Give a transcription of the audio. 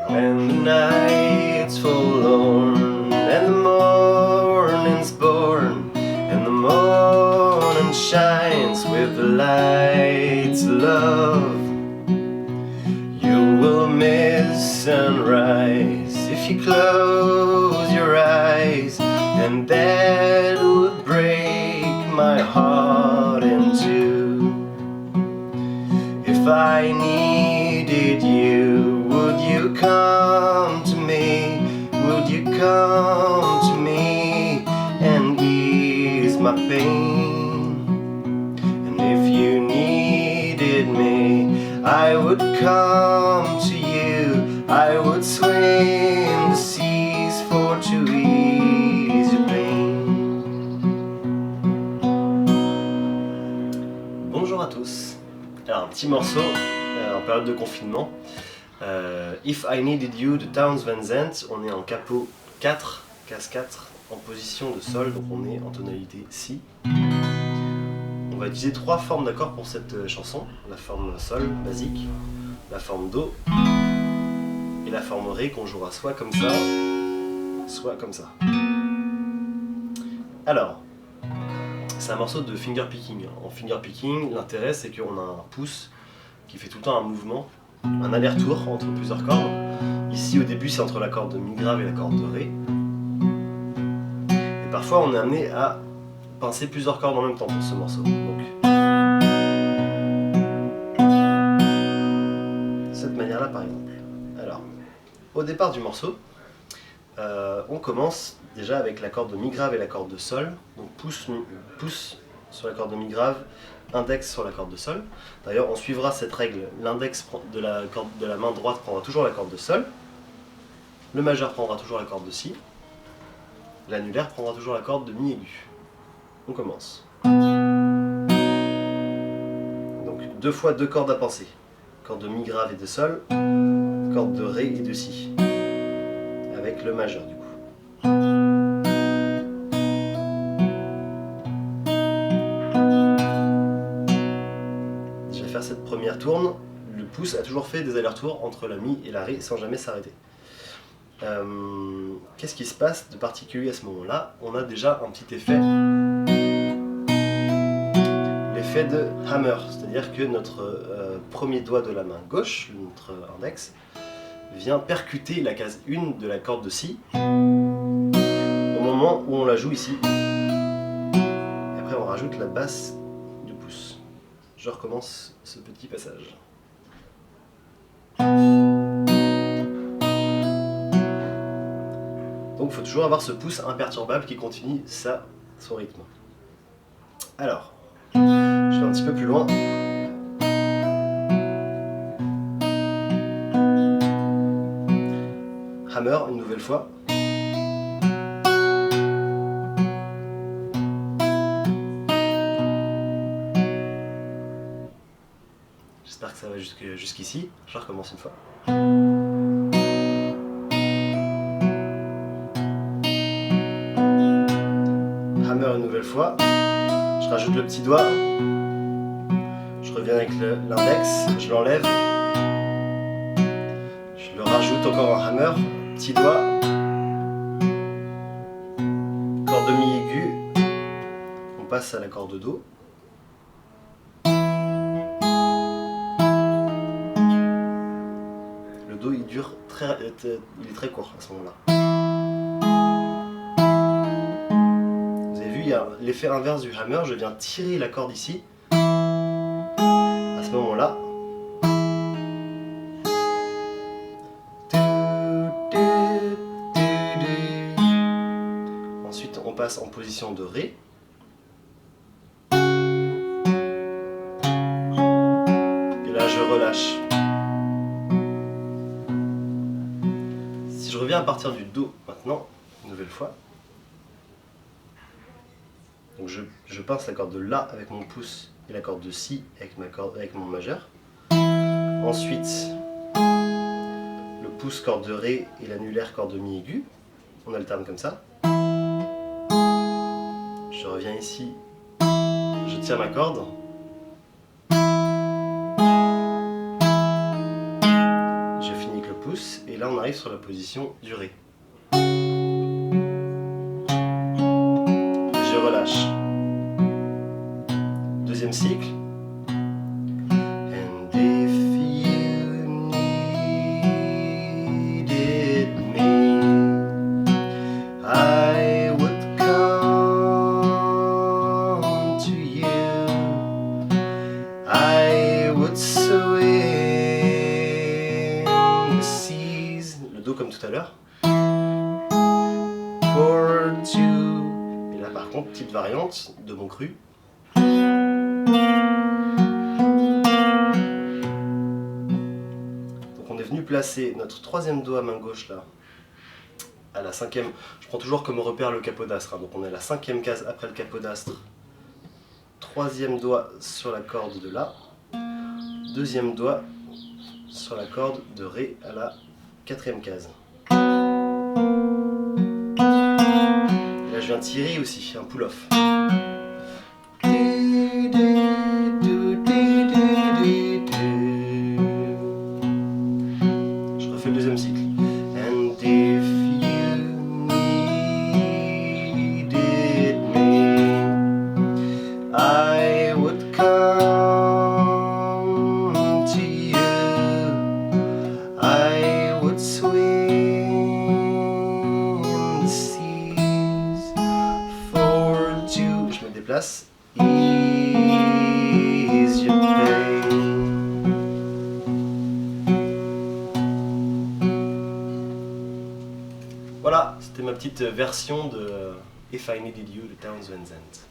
And the night's forlorn, and the morning's born, and the morning shines with the lights of love. You will miss sunrise if you close your eyes, and that would break my heart in two. If I needed you, would you come to me? Would you come to me and ease my pain? And if you needed me, I would come to you. I would swim the seas for to ease your pain. Bonjour à tous. Alors un petit morceau en période de confinement. If I Needed You de Townes Van Zandt. On est en capo 4, casse 4, en position de sol, donc on est en tonalité Si. On va utiliser 3 formes d'accords pour cette chanson. La forme Sol basique, la forme Do et la forme Ré qu'on jouera soit comme ça, soit comme ça. Alors, c'est un morceau de finger picking. En finger picking, l'intérêt c'est qu'on a un pouce qui fait tout le temps un mouvement, un aller-retour entre plusieurs cordes. Ici au début c'est entre la corde de Mi grave et la corde de Ré. Et parfois on est amené à pincer plusieurs cordes en même temps pour ce morceau. Donc, de cette manière-là par exemple. Alors, au départ du morceau, on commence déjà avec la corde de Mi grave et la corde de Sol. Donc pouce sur la corde de Mi grave, index sur la corde de Sol. D'ailleurs on suivra cette règle, l'index de la main droite prendra toujours la corde de Sol, le majeur prendra toujours la corde de Si, l'annulaire prendra toujours la corde de Mi aigu. On commence. Donc 2 fois 2 cordes à pincer, corde de Mi grave et de Sol, corde de Ré et de Si, avec le majeur du coup. Cette première tourne, le pouce a toujours fait des allers-retours entre la Mi et la Ré sans jamais s'arrêter. Qu'est-ce qui se passe de particulier à ce moment-là? On a déjà un petit effet, l'effet de hammer, c'est-à-dire que notre premier doigt de la main gauche, notre index, vient percuter la case 1 de la corde de Si au moment où on la joue ici. Et après on rajoute la basse du pouce. Je recommence ce petit passage. Donc il faut toujours avoir ce pouce imperturbable qui continue son rythme. Alors, je vais un petit peu plus loin. Hammer une nouvelle fois. J'espère que ça va jusqu'ici. Je recommence une fois. Hammer une nouvelle fois. Je rajoute le petit doigt. Je reviens avec l'index. Je l'enlève. Je le rajoute encore en hammer. Petit doigt. Corde de Mi aigu. On passe à la corde de Do. Il est très court à ce moment-là. Vous avez vu, il y a l'effet inverse du hammer, je viens tirer la corde ici. À ce moment-là, ensuite on passe en position de Ré. Et là je relâche. Je reviens à partir du Do maintenant, une nouvelle fois. Donc je pince la corde de La avec mon pouce et la corde de Si avec mon majeur. Ensuite, le pouce corde de Ré et l'annulaire corde de Mi aigu. On alterne comme ça. Je reviens ici, je tire ma corde. Je finis avec le pouce, et là on arrive sur la position du Ré. Je relâche. Deuxième cycle. And if you needed me, I would come to you. I would swim the seas. Le Do comme tout à l'heure. For two. Et là par contre, petite variante de mon cru. Donc on est venu placer notre troisième doigt main gauche là, à la cinquième. Je prends toujours comme repère le capodastre, hein. Donc on est à la cinquième case après le capodastre. Troisième doigt sur la corde de La. Deuxième doigt sur la corde de Ré à la quatrième case. Et là je viens tirer aussi, un pull-off. Je refais le deuxième cycle. And if you needed me, I would come to you. I would swim the seas for two. Je me déplace. Ease your pain. Voilà, c'était ma petite version de If I Needed You de Townes Van Zandt.